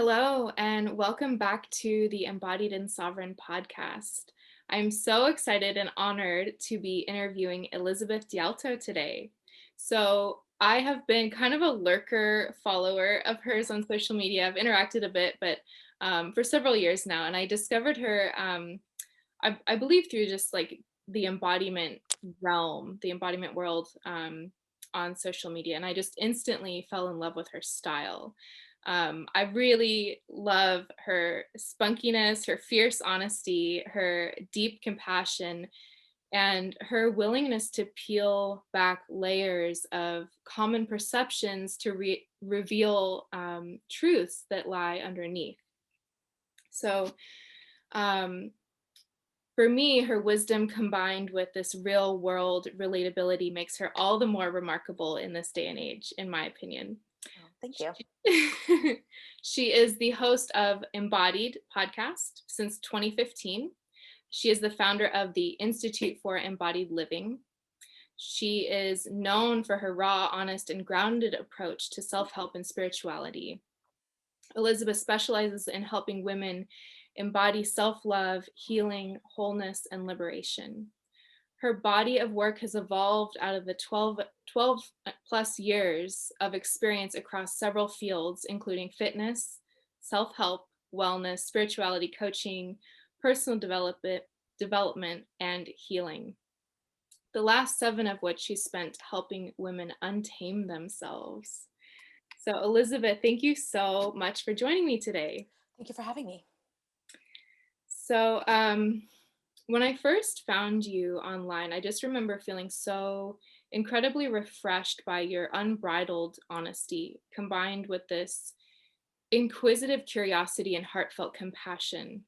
Hello, and welcome back to the Embodied and Sovereign podcast. I'm so excited and honored to be interviewing Elizabeth DiAlto today. So, I have been kind of a lurker follower of hers on social media. I've interacted a bit, but for several years now, and I discovered her, I believe, through just like the embodiment realm, the embodiment world on social media, and I just instantly fell in love with her style. I really love her spunkiness, her fierce honesty, her deep compassion, and her willingness to peel back layers of common perceptions to reveal truths that lie underneath. So, um, for me, her wisdom combined with this real world relatability makes her all the more remarkable in this day and age, in my opinion. Oh, thank you. She is the host of Embodied podcast since 2015. She is the founder of the Institute for Embodied Living. She is known for her raw, honest, and grounded approach to self help and spirituality. Elizabeth specializes in helping women embody self love, healing, wholeness, and liberation. Her body of work has evolved out of the 12 plus years of experience across several fields, including fitness, self help, wellness, spirituality, coaching, personal development, and healing. The last 7 of which she spent helping women untame themselves. So, Elizabeth, thank you so much for joining me today. Thank you for having me. So, when I first found you online, I just remember feeling so incredibly refreshed by your unbridled honesty, combined with this inquisitive curiosity and heartfelt compassion.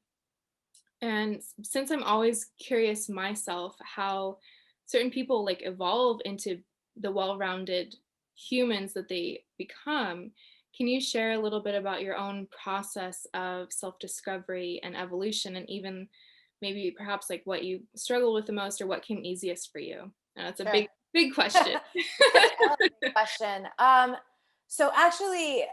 And since I'm always curious myself how certain people like evolve into the well-rounded humans that they become, can you share a little bit about your own process of self-discovery and evolution, and even maybe perhaps like what you struggle with the most or what came easiest for you? It's a Sure. big question. That's a big question. So actually,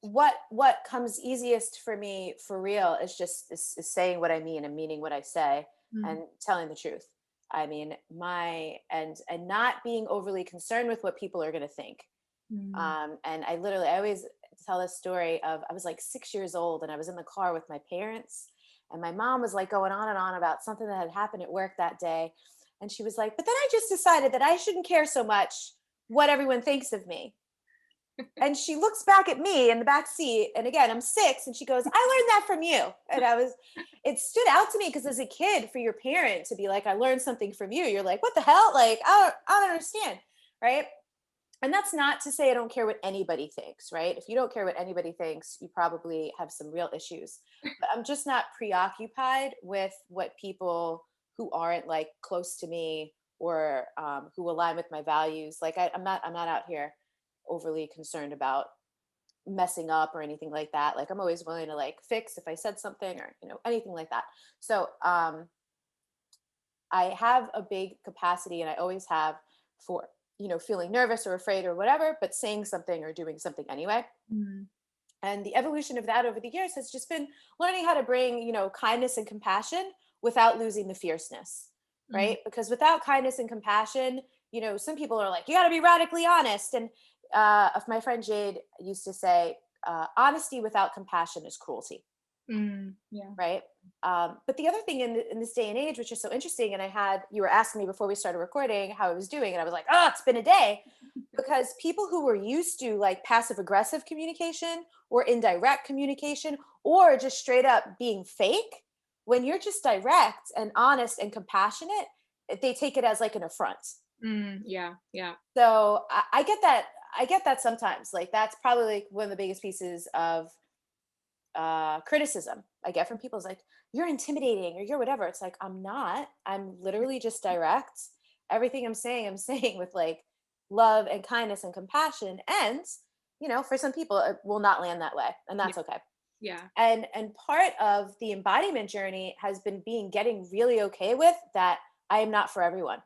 what comes easiest for me for real is just is saying what I mean and meaning what I say Mm, and telling the truth. I mean, and not being overly concerned with what people are going to think. mm, And I always tell this story of I was like 6 years old and I was in the car with my parents, and my mom was like going on and on about something that had happened at work that day. And she was like, but then I just decided that I shouldn't care so much what everyone thinks of me. And she looks back at me in the back seat. And again, I'm 6. And she goes, I learned that from you. And it stood out to me because as a kid, for your parent to be like, I learned something from you, you're like, what the hell? Like, I don't understand. Right. And that's not to say I don't care what anybody thinks, right? If you don't care what anybody thinks, you probably have some real issues. But I'm just not preoccupied with what people who aren't like close to me or who align with my values. Like I'm not out here overly concerned about messing up or anything like that. Like I'm always willing to like fix if I said something or anything like that. So I have a big capacity, and I always have, for feeling nervous or afraid or whatever, but saying something or doing something anyway. mm, And the evolution of that over the years has just been learning how to bring kindness and compassion without losing the fierceness, mm. right? Because without kindness and compassion, some people are like, you got to be radically honest. And if my friend Jade used to say, honesty without compassion is cruelty. Yeah. Right. But the other thing in this day and age, which is so interesting, and you were asking me before we started recording how I was doing, and I was like, oh, it's been a day. Because people who were used to like passive aggressive communication or indirect communication or just straight up being fake, when you're just direct and honest and compassionate, they take it as like an affront. Yeah, yeah. So I get that. I get that sometimes. Like that's probably like one of the biggest pieces of criticism I get from people is like, you're intimidating or you're whatever. It's like, I'm not. I'm literally just direct. Everything I'm saying with like love and kindness and compassion. And, for some people, it will not land that way. And Yeah, that's okay. yeah. And part of the embodiment journey has been getting really okay with that I am not for everyone.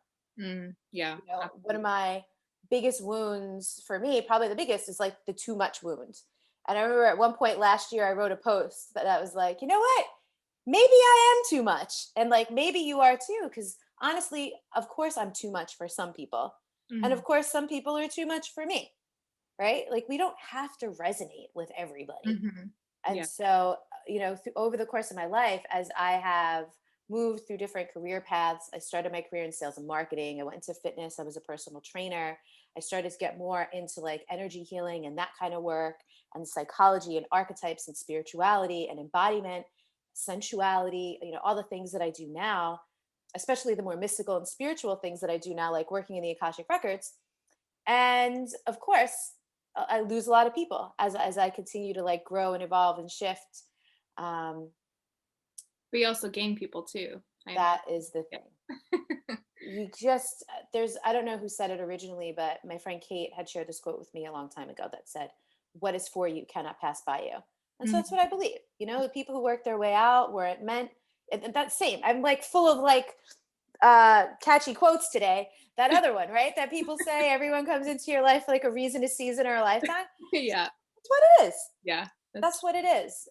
Yeah, One of absolutely. my biggest wounds for me, probably the biggest, is like the too much wound. And I remember at one point last year, I wrote a post that was like, you know what? Maybe I am too much. And like, maybe you are too. Because honestly, of course, I'm too much for some people. And of Mhm. course, some people are too much for me, right? Like, we don't have to resonate with everybody. Mhm. And Yeah. so, over the course of my life, as I have moved through different career paths, I started my career in sales and marketing. I went into fitness. I was a personal trainer. I started to get more into like energy healing and that kind of work, and psychology and archetypes and spirituality and embodiment, sensuality, all the things that I do now, especially the more mystical and spiritual things that I do now, like working in the Akashic Records. And of course, I lose a lot of people as I continue to like grow and evolve and shift. Um, But you also gain people too, I that imagine. is the Yeah. thing. You just there's I don't know who said it originally, but my friend Kate had shared this quote with me a long time ago that said, "What is for you cannot pass by you." And so that's Mhm. what I believe. The people who work their way out where it meant, and that's same. I'm like full of like catchy quotes today. That other one, right? That people say everyone comes into your life like a reason, a season, or a lifetime. Yeah. That's what it is. Yeah. That's That's what it is.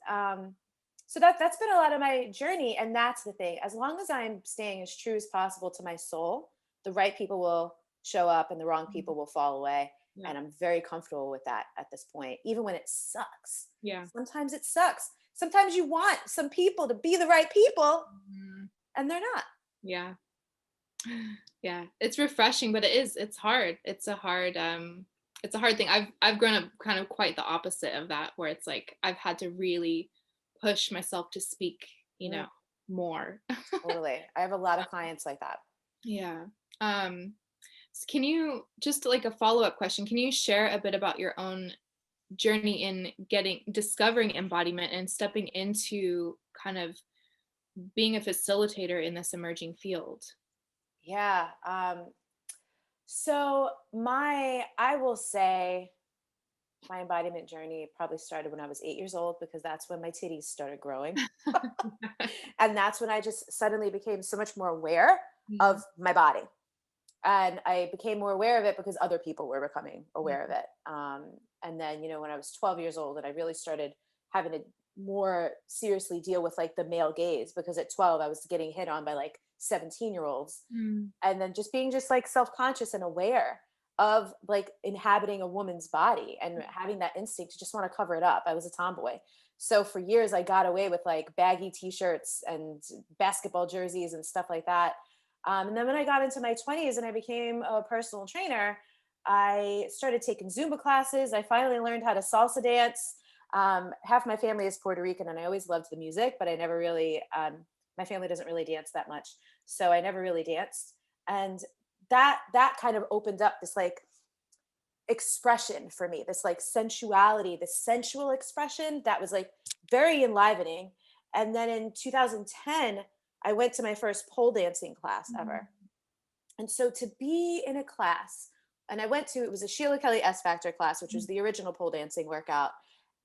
So that's been a lot of my journey, and that's the thing. As long as I'm staying as true as possible to my soul, the right people will show up, and the wrong Mhm. people will fall away. Yeah. And I'm very comfortable with that at this point, even when it sucks. Yeah. Sometimes it sucks. Sometimes you want some people to be the right people, Mhm. and they're not. Yeah. Yeah. It's refreshing, but it's hard. It's a hard thing. I've grown up kind of quite the opposite of that, where it's like I've had to really push myself to speak, Mm, more. totally. I have a lot of clients like that. Yeah. Um, can you just like a follow-up question, can you share a bit about your own journey in discovering embodiment and stepping into kind of being a facilitator in this emerging field? Yeah. So I will say my embodiment journey probably started when I was 8 years old, because that's when my titties started growing. And that's when I just suddenly became so much more aware of Mm, my body. And I became more aware of it because other people were becoming aware of mhm, it. And then, when I was 12 years old and I really started having to more seriously deal with like the male gaze, because at 12, I was getting hit on by like 17-year-olds. mm, And then just being just like self-conscious and aware of like inhabiting a woman's body and having that instinct to just want to cover it up. I was a tomboy. So for years I got away with like baggy t-shirts and basketball jerseys and stuff like that. And then when I got into my 20s and I became a personal trainer, I started taking Zumba classes. I finally learned how to salsa dance. Half my family is Puerto Rican, and I always loved the music, but I never really, my family doesn't really dance that much. So I never really danced. And that kind of opened up this like expression for me, this like sensuality, this sensual expression that was like very enlivening. And then in 2010, I went to my first pole dancing class ever. mm, And so to be in a class, and it was a Sheila Kelly S Factor class, which was mm, the original pole dancing workout.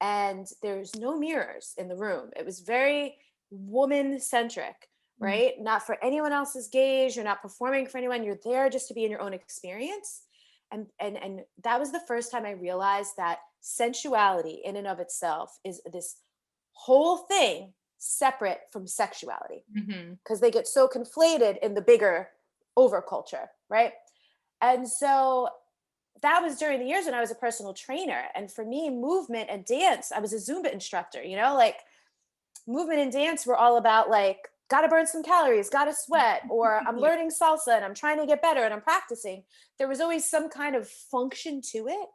And there's no mirrors in the room. It was very woman centric, mm, right? Not for anyone else's gaze. You're not performing for anyone. You're there just to be in your own experience. And that was the first time I realized that sensuality in and of itself is this whole thing separate from sexuality, mhm, because they get so conflated in the bigger overculture, right? And so that was during the years when I was a personal trainer. And for me, movement and dance, I was a Zumba instructor, like movement and dance were all about like, gotta burn some calories, gotta sweat, or I'm yeah, learning salsa and I'm trying to get better and I'm practicing. There was always some kind of function to it.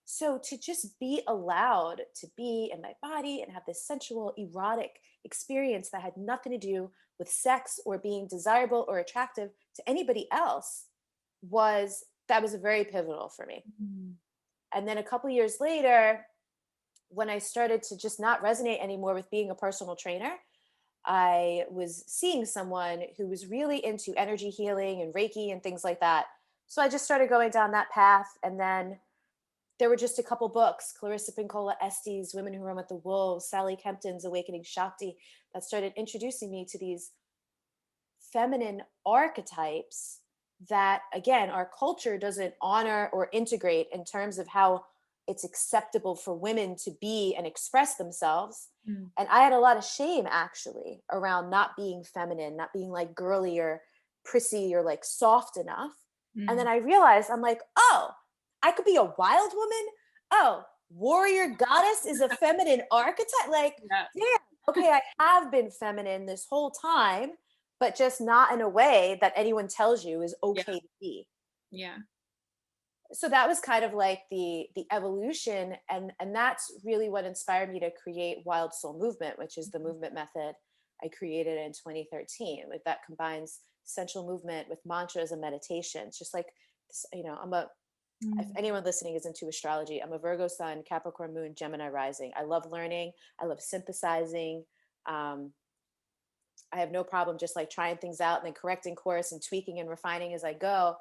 So to just be allowed to be in my body and have this sensual, erotic experience that had nothing to do with sex or being desirable or attractive to anybody else was very pivotal for me. mhm, And then a couple years later, when I started to just not resonate anymore with being a personal trainer, I was seeing someone who was really into energy healing and Reiki and things like that. So I just started going down that path. And then there were just a couple books, Clarissa Pinkola Estes, Women Who Run with the Wolves, Sally Kempton's Awakening Shakti, that started introducing me to these feminine archetypes that, again, our culture doesn't honor or integrate in terms of how it's acceptable for women to be and express themselves. Mm. And I had a lot of shame actually around not being feminine, not being like girly or prissy or like soft enough. And then Mm. I realized I'm like, oh, I could be a wild woman. Oh, warrior goddess is a feminine archetype. Like, Yeah. damn, okay, I have been feminine this whole time, but just not in a way that anyone tells you is Yeah. okay to be. Yeah. So that was kind of like the evolution, and that's really what inspired me to create Wild Soul Movement, which is the Mhm. movement method I created in 2013. With that combines sensual movement with mantras and meditation. It's just like this, I'm a if Mm. anyone listening is into astrology, I'm a Virgo sun, Capricorn moon, Gemini rising. I love learning. I love synthesizing. Um, I have no problem just like trying things out and then correcting course and tweaking and refining as I go.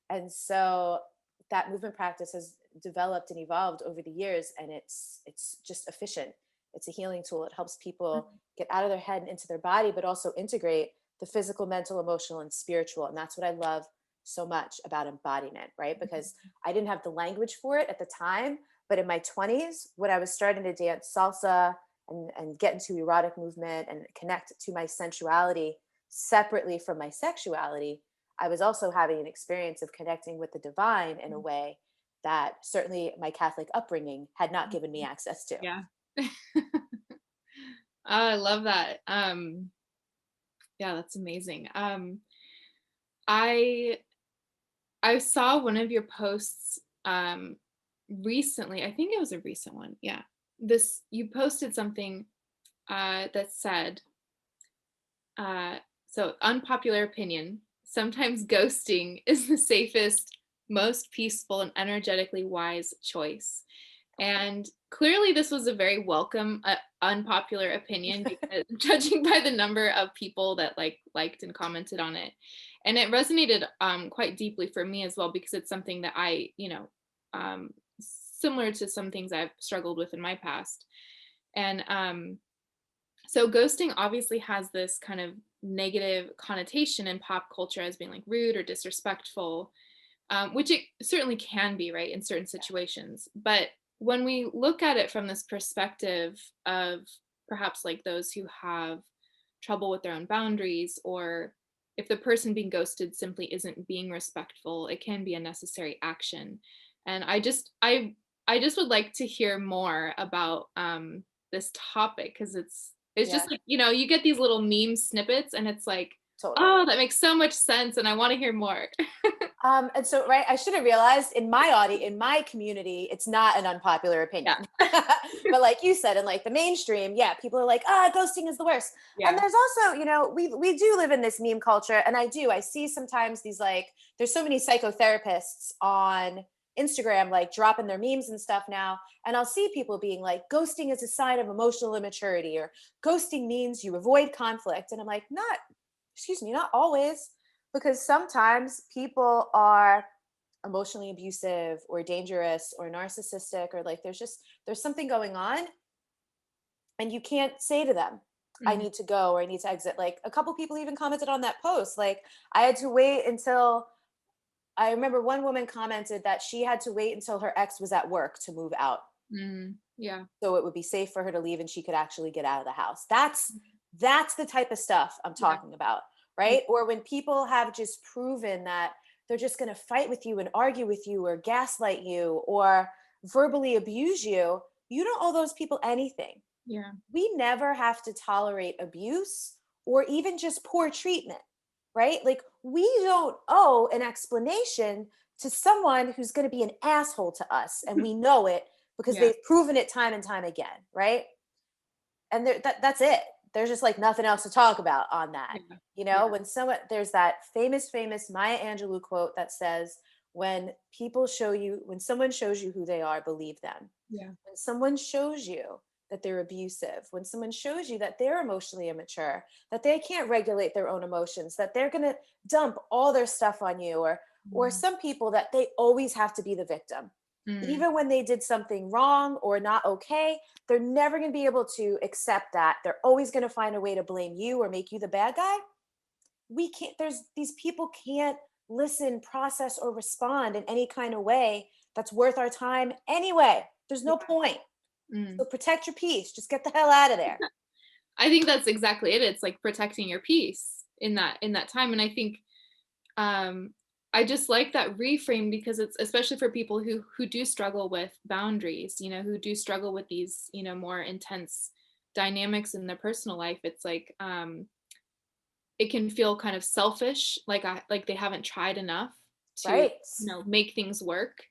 And so that movement practice has developed and evolved over the years, and it's just efficient. It's a healing tool. It helps people Mhm. get out of their head and into their body, but also integrate the physical, mental, emotional, and spiritual. And that's what I love so much about embodiment, right? Because I didn't have the language for it at the time, but in my 20s, when I was starting to dance salsa and get into erotic movement and connect to my sensuality separately from my sexuality, I was also having an experience of connecting with the divine in a way that certainly my Catholic upbringing had not given me access to. Yeah. I love that. Yeah, that's amazing. I I saw one of your posts recently. I think it was a recent one. Yeah. This you posted something that said, uh, so unpopular opinion, sometimes ghosting is the safest, most peaceful, and energetically wise choice. And clearly, this was a very welcome, unpopular opinion because judging by the number of people that liked and commented on it, and it resonated quite deeply for me as well because it's something that similar to some things I've struggled with in my past, and so ghosting obviously has this kind of negative connotation in pop culture as being like rude or disrespectful, which it certainly can be, right, in certain situations. But when we look at it from this perspective of perhaps like those who have trouble with their own boundaries, or if the person being ghosted simply isn't being respectful, it can be a necessary action. And I just would like to hear more about this topic because it's Yeah, just like, you get these little meme snippets and it's like, totally. oh, that makes so much sense and I want to hear more. And so, right, I should have realized in my audience, in my community, it's not an unpopular Yeah. opinion. But like you said, in like the mainstream, yeah, people are like, ah, ghosting is the worst. And Yeah. there's also, we do live in this meme culture, and I see sometimes these like, there's so many psychotherapists on Instagram like dropping their memes and stuff now, and I'll see people being like, ghosting is a sign of emotional immaturity, or ghosting means you avoid conflict, and I'm like, not, excuse me, not always, because sometimes people are emotionally abusive or dangerous or narcissistic, or like there's something going on, and you can't say to them, I Mhm. need to go or I need to exit. Like a couple people even commented on that post, like I had to wait until, I remember one woman commented that she had to wait until her ex was at work to move out, Yeah. so it would be safe for her to leave and she could actually get out of the house. That's the type of stuff I'm Yeah. talking about, Yeah. right? Or when people have just proven that they're just going to fight with you and argue with you or gaslight you or verbally abuse you, you don't owe those people anything. Yeah. We never have to tolerate abuse or even just poor treatment, right? Like we don't owe an explanation to someone who's going to be an asshole to us, and we know it because Yeah. they've proven it time and time again, right? And that's it. There's just like nothing else to talk about on that. Yeah. When someone, there's that famous Maya Angelou quote that says, when someone shows you who they are, believe them. Yeah. When someone shows you that they're abusive, when someone shows you that they're emotionally immature, that they can't regulate their own emotions, that they're going to dump all their stuff on you, or Mm. some people that they always have to be the victim. Mm. Even when they did something wrong or not okay, they're never going to be able to accept that. They're always going to find a way to blame you or make you the bad guy. We can't, there's these people can't listen, process, or respond in any kind of way that's worth our time anyway. There's no point. Mm. So protect your peace. Just get the hell out of there. I think that's exactly it. It's like protecting your peace in that time. And I think um I just like that reframe because it's especially for people who do struggle with boundaries, you know, who do struggle with these, you know, more intense dynamics in their personal life. It's like it can feel kind of selfish, like they haven't tried enough to, Right. you know, make things work.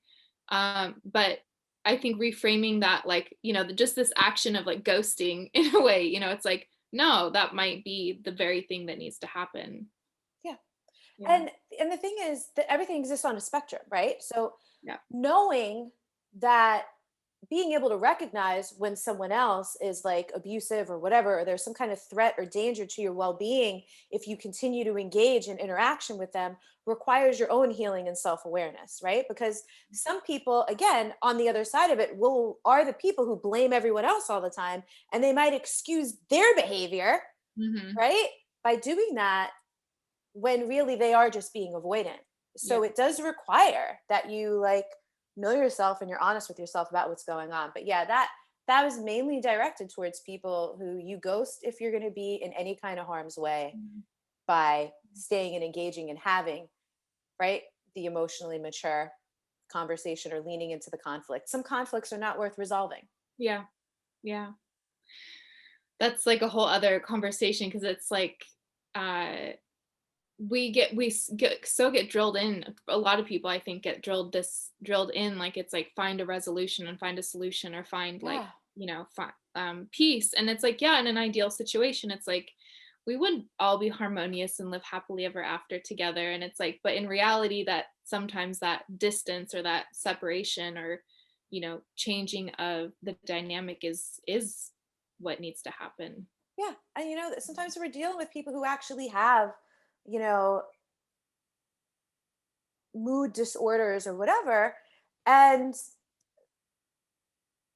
But I think reframing that, like, you know, just this action of like ghosting in a way, you know, it's like, no, that might be the very thing that needs to happen. Yeah. Yeah. And the thing is that everything exists on a spectrum, right? So Yeah. knowing that, being able to recognize when someone else is like abusive or whatever, or there's some kind of threat or danger to your well-being if you continue to engage in interaction with them, requires your own healing and self-awareness, right? Because some people, again, on the other side of it, will are the people who blame everyone else all the time, and they might excuse their behavior, Hmm. right, by doing that, when really they are just being avoidant. Yeah. So it does require that you like know yourself and you're honest with yourself about what's going on. But yeah, that was mainly directed towards people who you ghost if you're going to be in any kind of harm's way Mhm. by staying and engaging and having, right, the emotionally mature conversation or leaning into the conflict. Some conflicts are not worth resolving. Yeah. Yeah. That's like a whole other conversation because it's like uh get drilled in. A lot of people I think get drilled in, like it's like find a resolution and find a solution or find like, Yeah. you know, peace. And it's like, yeah, in an ideal situation it's like we would all be harmonious and live happily ever after together. And it's like, but in reality that sometimes that distance or that separation or, you know, changing of the dynamic is what needs to happen. Yeah. And sometimes we're dealing with people who actually have, you know, mood disorders or whatever. And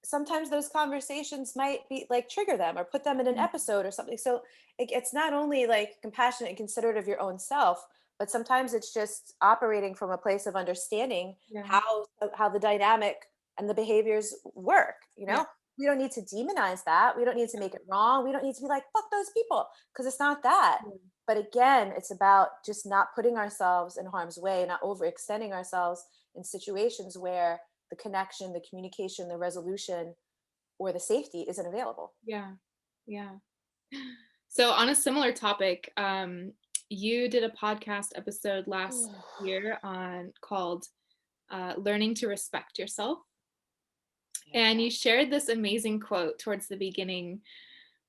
sometimes those conversations might be like trigger them or put them in an Mm. episode or something. So it's not only like compassionate and considerate of your own self, but sometimes it's just operating from a place of understanding Yeah. how the dynamic and the behaviors work. Yeah. We don't need to demonize that. We don't need to make it wrong. We don't need to be like fuck those people, because it's not that. Yeah. But again, it's about just not putting ourselves in harm's way, not overextending ourselves in situations where the connection, the communication, the resolution, or the safety isn't available. Yeah. Yeah. So on a similar topic, you did a podcast episode last year on called "Learning to Respect Yourself," Yeah. and you shared this amazing quote towards the beginning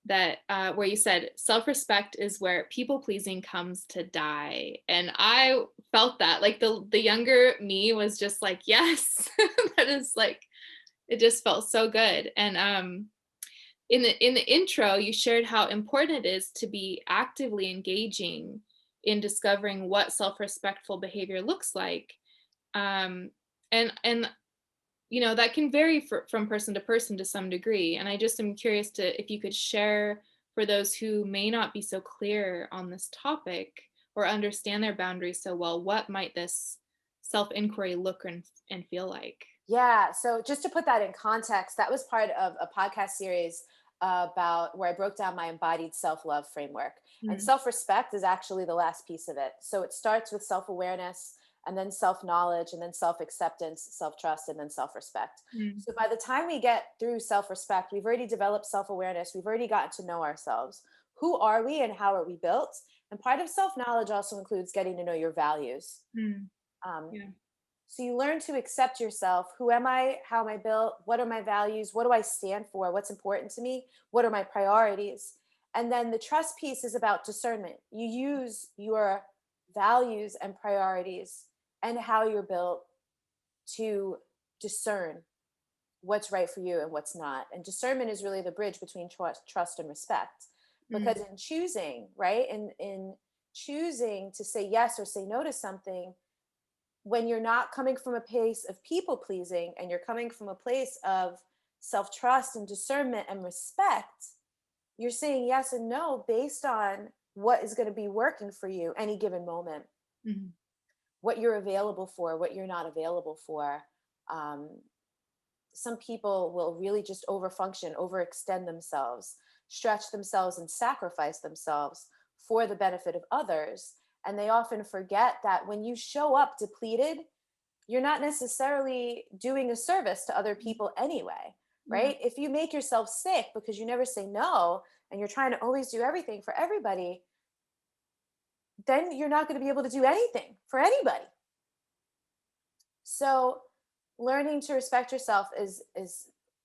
that where you said, "Self-respect is where people-pleasing comes to die," and I felt that like the younger me was just like, "Yes, that is like." It just felt so good, and in the intro, you shared how important it is to be actively engaging in discovering what self-respectful behavior looks like. Um, and you know that can vary from person to person to some degree. And I just am curious to if you could share for those who may not be so clear on this topic or understand their boundaries so well, what might this self-inquiry look and feel like? Yeah. So just to put that in context, that was part of a podcast series about where I broke down my embodied self-love framework. And Mm, self-respect is actually the last piece of it. So it starts with self-awareness, and then self-knowledge, and then self-acceptance, self-trust, and then self-respect. mm, So by the time we get through self-respect, we've already developed self-awareness, we've already gotten to know ourselves. Who are we and how are we built? And part of self-knowledge also includes getting to know your values. mm, Um, yeah. so you learn to accept yourself. Who am I? How am I built? What are my values? What do I stand for? What's important to me? What are my priorities? And then the trust piece is about discernment. You use your values and priorities and how you're built to discern what's right for you and what's not. And discernment is really the bridge between trust and respect. Mm, Because in choosing, right, in choosing to say yes or say no to something, when you're not coming from a place of people pleasing and you're coming from a place of self trust and discernment and respect, you're saying yes and no based on what is going to be working for you any given moment, mhm, what you're available for, what you're not available for. Um, some people will really just overfunction, overextend themselves, stretch themselves, and sacrifice themselves for the benefit of others. And they often forget that when you show up depleted, you're not necessarily doing a service to other people anyway, Yeah. right? If you make yourself sick because you never say no and you're trying to always do everything for everybody, then you're not going to be able to do anything for anybody. So learning to respect yourself is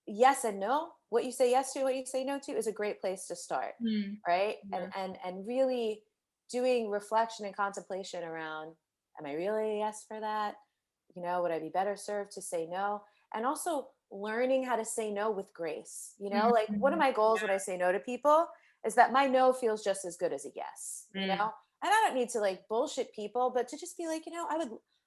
yes and no. What you say yes to, what you say no to is a great place to start, Mm. right? And Yeah. and really doing reflection and contemplation around, am I really a yes for that? You know, would I be better served to say no? And also learning how to say no with grace. You know, like one of Mhm. my goals when I say no to people is that my no feels just as good as a yes, you Mm. know? And I don't need to like bullshit people, but to just be like,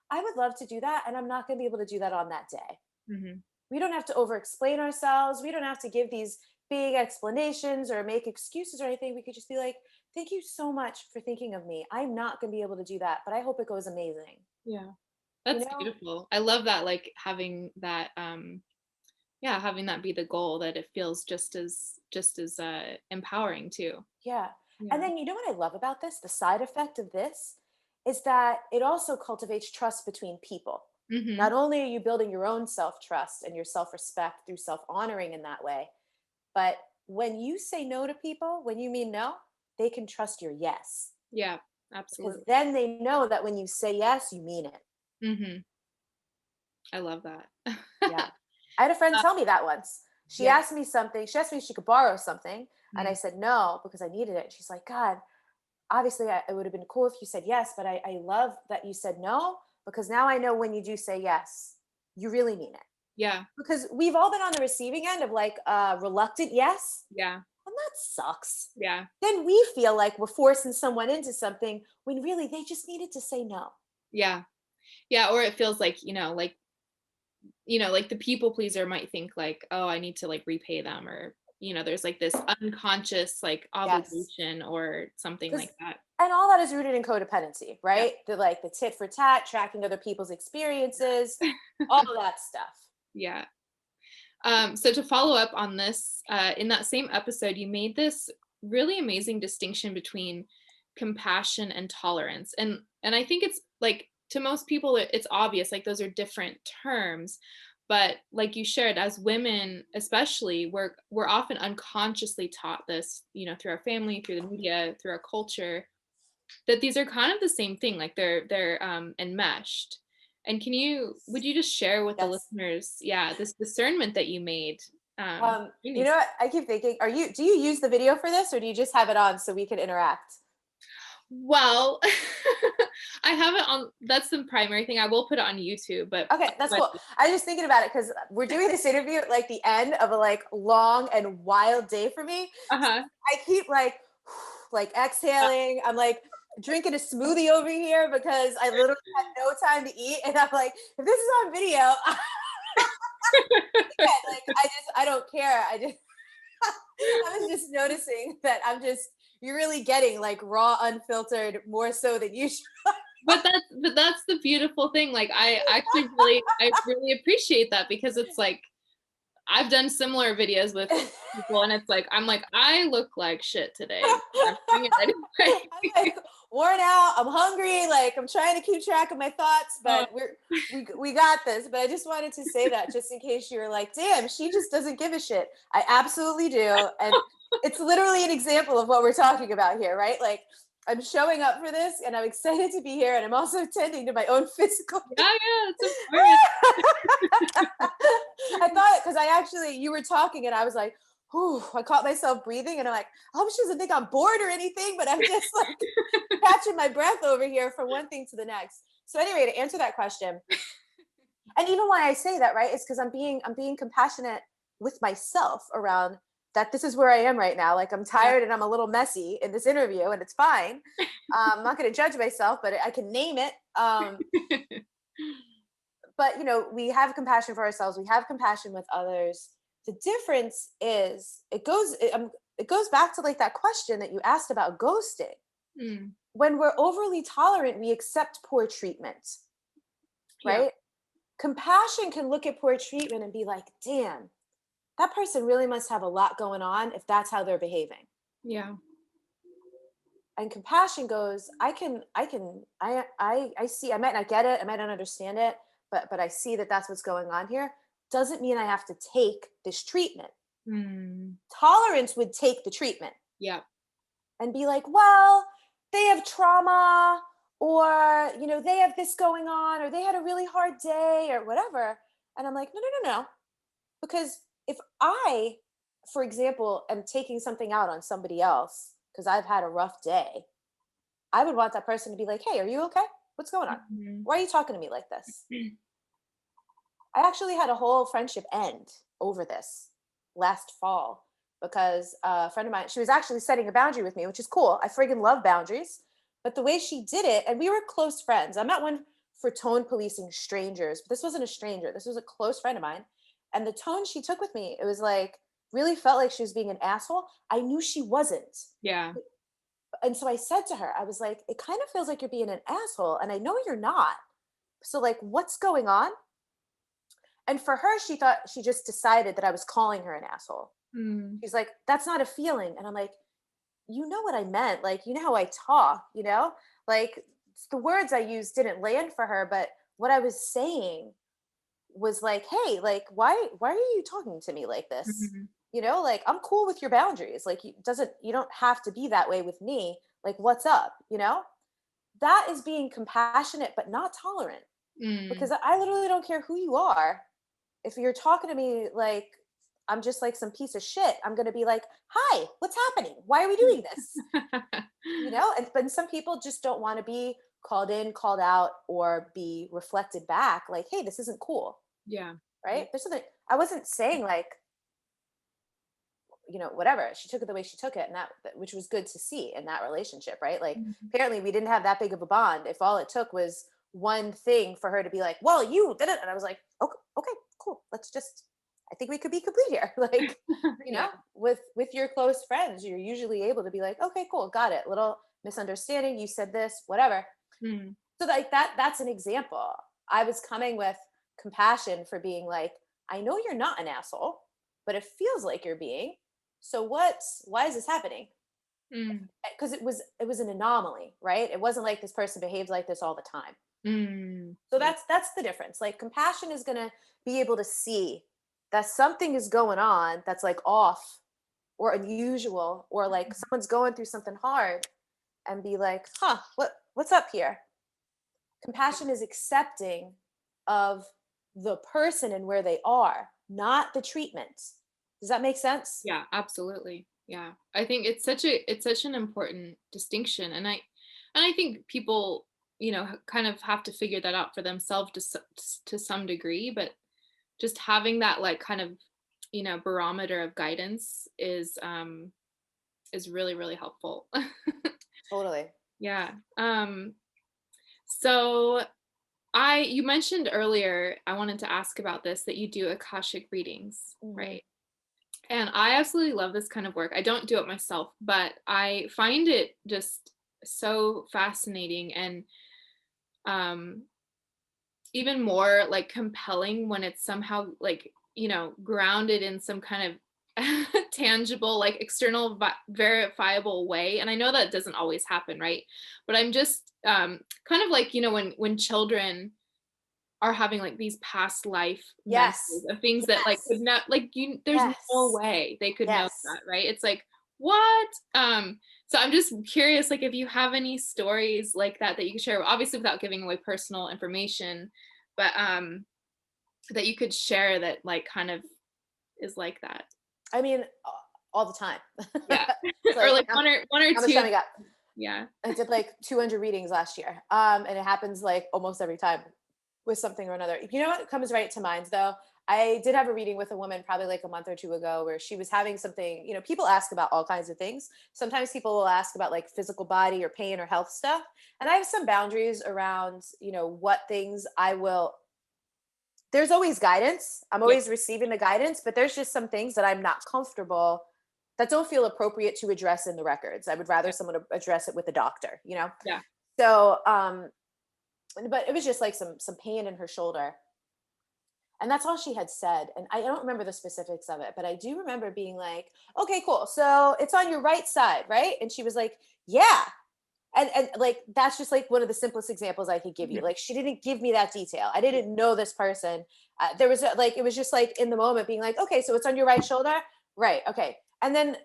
I would love to do that, and I'm not going to be able to do that on that day. Mhm. We don't have to over explain ourselves. We don't have to give these big explanations or make excuses or anything. We could just be like, thank you so much for thinking of me. I'm not going to be able to do that, but I hope it goes amazing. Yeah. You That's know? beautiful. I love that, like, having that, yeah, having that be the goal, that it feels just as empowering too. Yeah. And Yeah. then you know what I love about this? The side effect of this is that it also cultivates trust between people. Not Mhm. only are you building your own self trust and your self respect through self honoring in that way, but when you say no to people, when you mean no, they can trust your yes. Yeah, Because absolutely. then they know that when you say yes, you mean it. Mhm. I love that. Yeah. I had a friend Uh, tell me that once. She yeah. asked me something. She asked me if she could borrow something. And I Mm. said no because I needed it. And she's like, God, obviously it would have been cool if you said yes, but I love that you said no because now I know when you do say yes, you really mean it. Yeah. Because we've all been on the receiving end of like a reluctant yes, Yeah. and that sucks. Yeah. Then we feel like we're forcing someone into something when really they just needed to say no. Yeah. Yeah, or it feels like, like the people pleaser might think like, "Oh, I need to like repay them," or, there's like this unconscious like Yes. obligation or something Because like that. and all that is rooted in codependency, Yeah. right? The like the tit for tat, tracking other people's experiences, all of that stuff. Yeah. So to follow up on this, in that same episode, you made this really amazing distinction between compassion and tolerance, and I think it's like to most people it's obvious, like those are different terms, but like you shared, as women especially, we're often unconsciously taught this, through our family, through the media, through our culture, that these are kind of the same thing, like they're enmeshed. And would you just share with the Yes. listeners, yeah, this discernment that you made between You know these? what? I keep thinking, do you use the video for this or do you just have it on so we can interact? Well, I have it on. That's the primary thing. I will put it on YouTube, Okay, that's but cool. I was just thinking about it because we're doing this interview at like the end of a like long and wild day for me. So uh-huh. I keep like exhaling. I'm like drinking a smoothie over here because I literally had no time to eat. And I'm like, if this is on video, like I don't care. I was just noticing that you're really getting like raw, unfiltered more so than usual. But that's the beautiful thing. Like I really appreciate that, because it's like I've done similar videos with people, and it's like I'm like, I look like shit today, but I'm doing it anyway. I'm like worn out. I'm hungry. Like I'm trying to keep track of my thoughts, Uh, but we got this. But I just wanted to say that just in case you were like, damn, she just doesn't give a shit. I absolutely do, and it's literally an example of what we're talking about here, right? Like I'm showing up for this, and I'm excited to be here, and I'm also attending to my own physical. yeah, yeah, it's important. I thought because you were talking, and I was like, whew, I caught myself breathing, and I'm like, I hope she doesn't think I'm bored or anything, but I'm just like catching my breath over here from one thing to the next. So anyway, to answer that question, and even why I say that, right, is because I'm being compassionate with myself around that this is where I am right now. Like I'm Yeah. tired and I'm a little messy in this interview, and it's fine. I'm not going to judge myself, but I can name it. But we have compassion for ourselves. We have compassion with others. The difference is it goes back to like that question that you asked about ghosting. Mm, When we're overly tolerant, we accept poor treatment, yeah. right? Compassion can look at poor treatment and be like, damn, that person really must have a lot going on if that's how they're behaving. Yeah. And compassion goes, I see, I might not get it, I might not understand it, but I see that that's what's going on here. Doesn't mean I have to take this treatment. Mm. Tolerance would take the treatment Yeah. and be like, well, they have trauma, or they have this going on, or they had a really hard day, or whatever. And I'm like, no, no, no, no. Because if I, for example, am taking something out on somebody else because I've had a rough day, I would want that person to be like, hey, are you okay? What's going on? Mhm. Why are you talking to me like this? I actually had a whole friendship end over this last fall because a friend of mine, she was actually setting a boundary with me, which is cool. I friggin' love boundaries. But the way she did it, and we were close friends. I'm not one for tone policing strangers, but this wasn't a stranger. This was a close friend of mine. And the tone she took with me, it was like, really felt like she was being an asshole. I knew she wasn't. Yeah. And so I said to her, I was like, it kind of feels like you're being an asshole. And I know you're not. So, like, what's going on? And for her, she thought she just decided that I was calling her an asshole. Mm. She's like, that's not a feeling. And I'm like, you know what I meant. Like, you know how I talk, Like, the words I used didn't land for her, but what I was saying was like, hey, like, why are you talking to me like this? Mhm. Like, I'm cool with your boundaries. Like, you don't have to be that way with me. Like, what's up? That is being compassionate but not tolerant, Mm. because I literally don't care who you are. If you're talking to me like I'm just like some piece of shit, I'm going to be like, hi, what's happening? Why are we doing this? And but some people just don't want to be called in, called out, or be reflected back like, hey, this isn't cool. Yeah. Yeah. Right? There's something I wasn't saying like, whatever. She took it the way she took it, and which was good to see in that relationship, right? Like, Mhm. apparently we didn't have that big of a bond if all it took was one thing for her to be like, well, you did it. And I was like, okay, okay, cool. I think we could be complete here. Like, Yeah. with your close friends, you're usually able to be like, okay, cool, got it. Little misunderstanding. You said this, whatever. Mm. So like that's an example. I was coming with compassion for being like, I know you're not an asshole, but it feels like you're being. So why is this happening? Mm. Because it was an anomaly, right? It wasn't like this person behaved like this all the time. Mm. So Yeah. that's the difference. Like, compassion is going to be able to see that something is going on that's like off or unusual, or like someone's going through something hard, and be like, huh, what's up here? Compassion is accepting of the person and where they are, not the treatment. Does that make sense? Yeah, absolutely. Yeah. I think it's such an important distinction, and I think people, kind of have to figure that out for themselves to some degree, but just having that like kind of, barometer of guidance is really really helpful. Totally. Yeah. So I you mentioned earlier, I wanted to ask about this, that you do Akashic readings, Hmm. right? And I absolutely love this kind of work. I don't do it myself, but I find it just so fascinating and um even more like compelling when it's somehow like, grounded in some kind of tangible, like external verifiable way. And I know that doesn't always happen, right? But I'm just kind of like, when children are having like these past life Yes. memories of things that like could Yes. not like there's no Yes. way they could know Yes. that, right? It's like, what? So I'm just curious, like if you have any stories like that that you could share, obviously without giving away personal information, but that you could share that like kind of is like that. I mean, all the time. Yeah. It's Or like, like one or how much two. time we got? Yeah. I did like 200 readings last year. And it happens like almost every time with something or another. You know what comes right to mind though? I did have a reading with a woman probably like a month or two ago where she was having something, people ask about all kinds of things. Sometimes people will ask about like physical body or pain or health stuff. And I have some boundaries around, what things I will. There's always guidance. I'm Yeah. always receiving the guidance, but there's just some things that I'm not comfortable, that don't feel appropriate to address in the records. I would rather Yeah. someone address it with a doctor. Yeah. So, but it was just like some pain in her shoulder. And that's all she had said. And I don't remember the specifics of it, but I do remember being like, okay, cool. So it's on your right side, right? And she was like, yeah. And like, that's just like one of the simplest examples I could give you. Mhm. Like, she didn't give me that detail. I didn't know this person. There was like, it was just like in the moment being like, okay, so it's on your right shoulder. Right. Okay. And then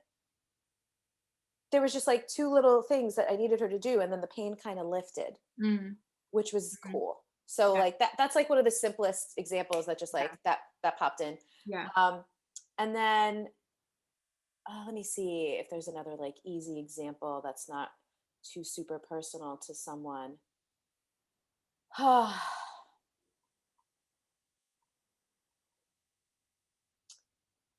there was just like two little things that I needed her to do. And then the pain kind of lifted, Mm, which was mhm. cool. So Yeah, like that's like one of the simplest examples that just yeah, like that popped in. yeah. Um, and then let me see if there's another like easy example that's not too super personal to someone.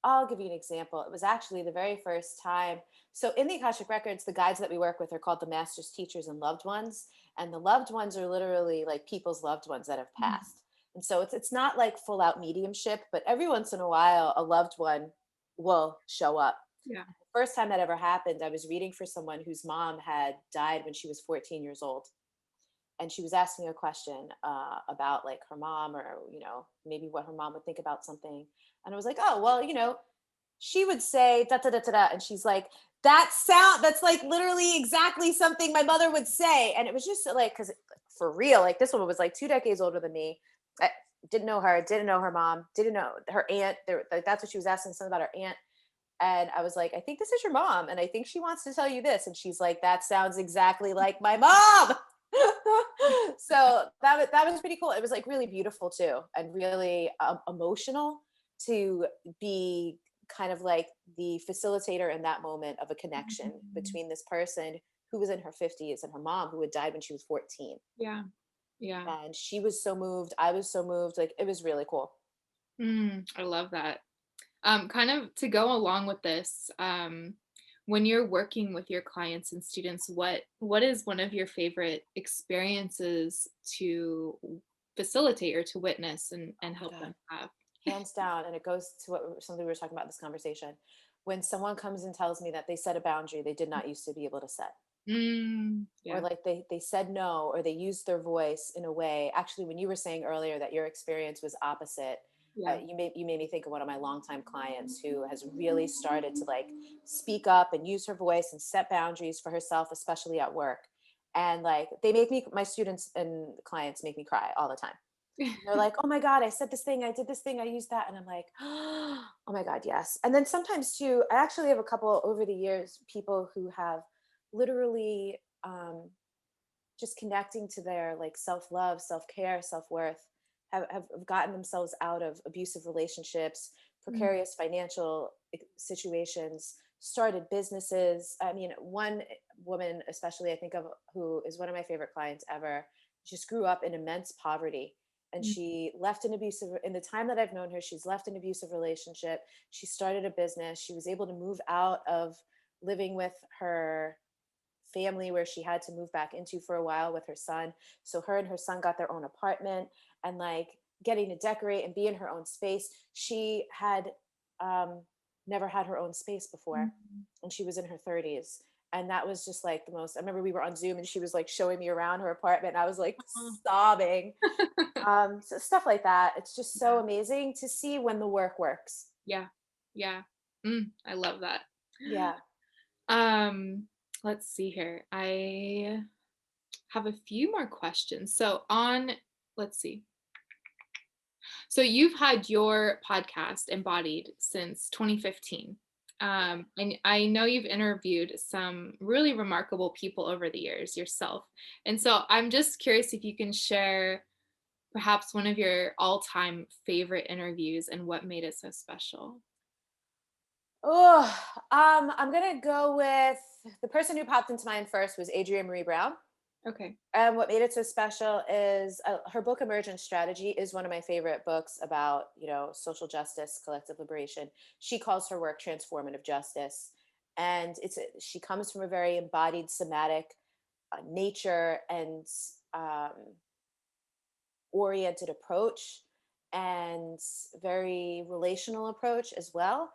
I'll give you an example. It was actually the very first time. So in the Akashic Records, the guides that we work with are called the masters, teachers, and loved ones. And the loved ones are literally like people's loved ones that have Mhm. passed. And so it's not like full out mediumship, but every once in a while, a loved one will show up. Yeah. First time that ever happened, I was reading for someone whose mom had died when she was 14 years old. And she was asking a question about like her mom, or maybe what her mom would think about something. And I was like, oh well, she would say da da da da da, and she's like, that's like literally exactly something my mother would say. And it was just like, because for real, like this woman was like 2 decades older than me. I didn't know her, didn't know her mom, didn't know her aunt. Like, that's what she was asking, something about her aunt. And I was like, I think this is your mom, and I think she wants to tell you this. And she's like, that sounds exactly like my mom. So that was pretty cool. It was like really beautiful too, and really emotional to be kind of like the facilitator in that moment of a connection Mhm. between this person who was in her 50s and her mom who had died when she was 14. Yeah, yeah. And she was so moved, I was so moved. Like, it was really cool. I love that. Kind of to go along with this, when you're working with your clients and students, what is one of your favorite experiences to facilitate or to witness and Oh my help God. them have? Hands down. And it goes to something we were talking about in this conversation. When someone comes and tells me that they set a boundary they did not used to be able to set, or Yeah, like they said no, or they used their voice in a way. Actually, when you were saying earlier that your experience was opposite, yeah. you made me think of one of my longtime clients who has really started to like speak up and use her voice and set boundaries for herself, especially at work. And like, they make me, my students and clients make me cry all the time. They're like, oh my God, I said this thing, I did this thing, I used that. And I'm like, oh my God, yes. And then sometimes too, I actually have a couple over the years, people who have literally just connecting to their like self-love, self-care, self-worth, have gotten themselves out of abusive relationships, Mm, precarious financial situations, started businesses. I mean, one woman especially I think of, who is one of my favorite clients ever, just grew up in immense poverty. And mm, she left an abusive, in the time that I've known her, she's left an abusive relationship. She started a business. She was able to move out of living with her family where she had to move back into for a while with her son. So her and her son got their own apartment, and like getting to decorate and be in her own space. She had um, never had her own space before, mm. and she was in her 30s. And that was just like the most. I remember we were on Zoom and she was like showing me around her apartment. And I was like Oh. sobbing. So stuff like that. It's just so Yeah, amazing to see when the work works. yeah, yeah. I love that. Yeah. Um, let's see here. I have a few more questions. Let's see. So you've had your podcast Embodied since 2015. And I know you've interviewed some really remarkable people over the years yourself. And so I'm just curious if you can share perhaps one of your all-time favorite interviews and what made it so special. Oh, I'm gonna go with the person who popped into mind first was Adrienne Marie Brown. Okay. And what made it so special is her book Emergent Strategy is one of my favorite books about social justice, collective liberation. She calls her work transformative justice, and she comes from a very embodied somatic nature and um, oriented approach, and very relational approach as well.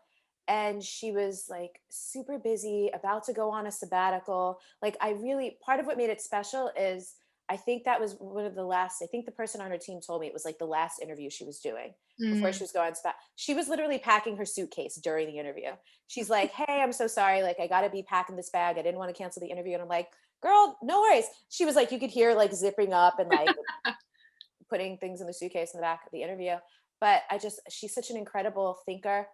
And she was like super busy, about to go on a sabbatical. Like, I really, part of what made it special is I think that was one of the last, I think the person on her team told me it was like the last interview she was doing before Mm. she was going to, she was literally packing her suitcase during the interview. She's like, hey, I'm so sorry. Like, I got to be packing this bag. I didn't want to cancel the interview. And I'm like, girl, no worries. She was like, you could hear like zipping up and like putting things in the suitcase in the back of the interview. But she's such an incredible thinker,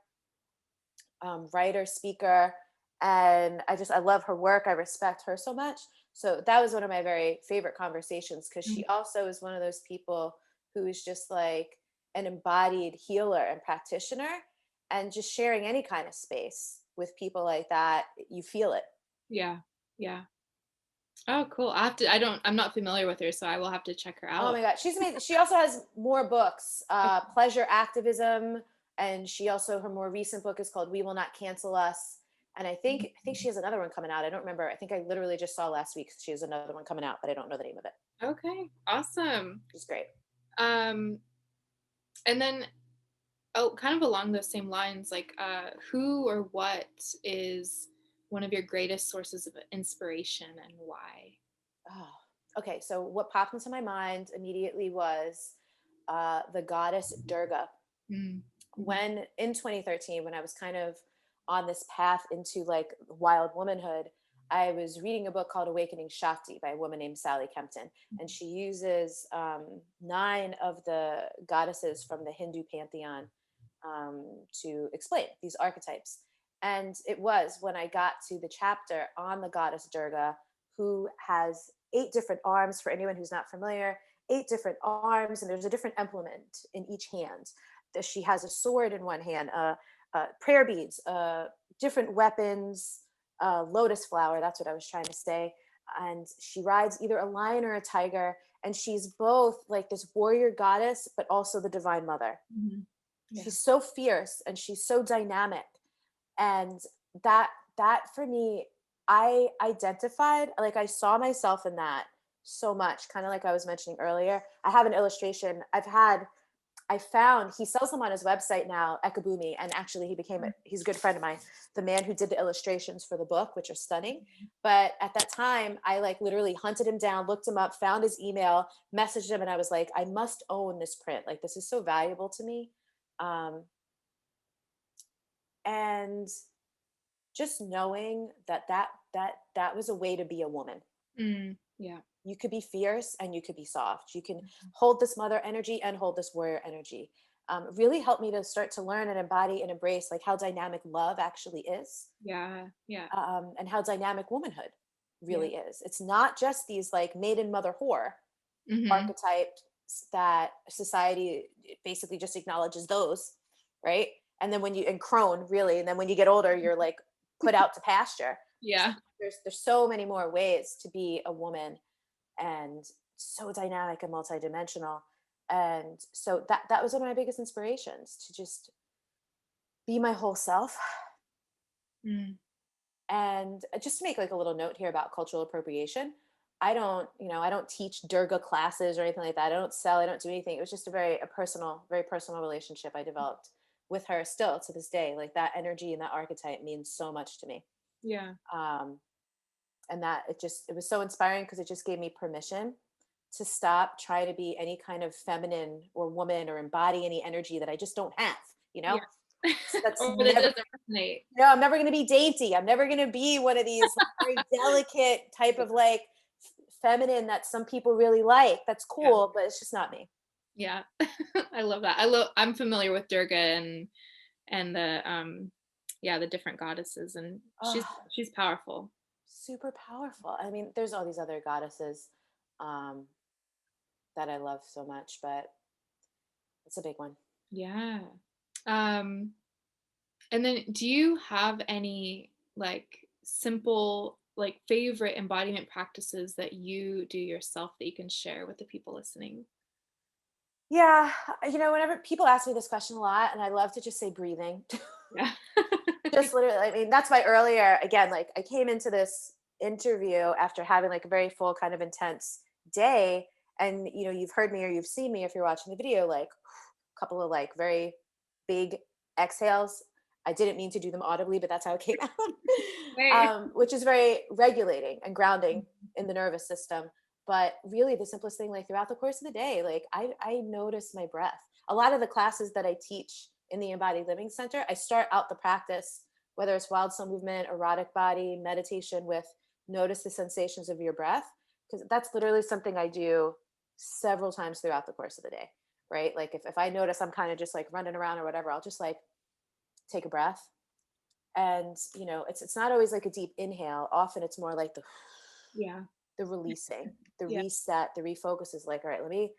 writer, speaker. And I love her work. I respect her so much. So that was one of my very favorite conversations, because Mm. she also is one of those people who is just like an embodied healer and practitioner, and just sharing any kind of space with people like that, you feel it. Yeah. Yeah. Oh, cool. I'm not familiar with her, so I will have to check her Oh out. my God. She's amazing. She also has more books, Pleasure Activism. And she also, her more recent book is called We Will Not Cancel Us. And I think she has another one coming out. I don't remember. I think I literally just saw last week she has another one coming out, but I don't know the name of it. Okay, awesome. She's great. Um, and then, oh, kind of along those same lines, like, who or what is one of your greatest sources of inspiration and why? Oh, okay. So what popped into my mind immediately was the goddess Durga. Mm. Mhm. When in 2013, when I was kind of on this path into like wild womanhood, I was reading a book called Awakening Shakti by a woman named Sally Kempton. And she uses 9 of the goddesses from the Hindu pantheon to explain these archetypes. And it was when I got to the chapter on the goddess Durga, who has 8 different arms, for anyone who's not familiar, 8 different arms, and there's a different implement in each hand. She has a sword in one hand, prayer beads, different weapons, lotus flower. That's what I was trying to say. And she rides either a lion or a tiger, and she's both like this warrior goddess, but also the divine mother. Mhm. Yeah. She's so fierce and she's so dynamic. And that that for me, I identified, like I saw myself in that so much, kind of like I was mentioning earlier. I have an illustration. I found, he sells them on his website now, Ekabumi, and actually he's a good friend of mine, the man who did the illustrations for the book, which are stunning. But at that time, I like literally hunted him down, looked him up, found his email, messaged him, and I was like, I must own this print. Like, this is so valuable to me. Um, and just knowing that was a way to be a woman. Mm. Yeah. You could be fierce and you could be soft. You can hold this mother energy and hold this warrior energy. Really helped me to start to learn and embody and embrace like how dynamic love actually is, Yeah. Yeah. and how dynamic womanhood Yeah. really is. It's not just these like maiden, mother, whore Hmm. archetypes that society basically just acknowledges those, right? And then and crone really, and then when you get older, you're like put out to pasture. Yeah. There's so many more ways to be a woman, and so dynamic and multidimensional. And so that was one of my biggest inspirations, to just be my whole self. Mm. And just to make like a little note here about cultural appropriation, I don't teach Durga classes or anything like that. I don't sell, I don't do anything. It was just very personal relationship I developed with her still to this day. Like, that energy and that archetype means so much to me. Yeah. Um, and that it was so inspiring, because it just gave me permission to stop trying to be any kind of feminine or woman or embody any energy that I just don't have, you know? Yeah. That's Or that never, doesn't resonate. no, I'm never going to be dainty. I'm never going to be one of these like, very delicate type Yeah. of like feminine that some people really like. That's Yeah. cool, but it's just not me. Yeah. I love that. I'm familiar with Durga and the yeah, the different goddesses, and Oh, she's powerful. super powerful. I mean, there's all these other goddesses um, that I love so much, but it's a big one. Yeah. Um and then do you have any like simple like favorite embodiment practices that you do yourself that you can share with the people listening? Yeah, whenever people ask me this question a lot, and I love to just say breathing. Yeah. Just literally, I mean, that's why earlier, again, like I came into this interview after having like a very full kind of intense day. And, you've heard me or you've seen me if you're watching the video, like a couple of like very big exhales. I didn't mean to do them audibly, but that's how it came out, Hey. which is very regulating and grounding in the nervous system. But really the simplest thing, like throughout the course of the day, like I notice my breath. A lot of the classes that I teach in the Embodied Living Center, I start out the practice, whether it's wild soul movement, erotic body, meditation, with notice the sensations of your breath. Because that's literally something I do several times throughout the course of the day, right? Like if I notice I'm kind of just like running around or whatever, I'll just like take a breath. And it's not always like a deep inhale. Often it's more like Yeah. the releasing, the Yeah. reset, the refocus is like, all right, let me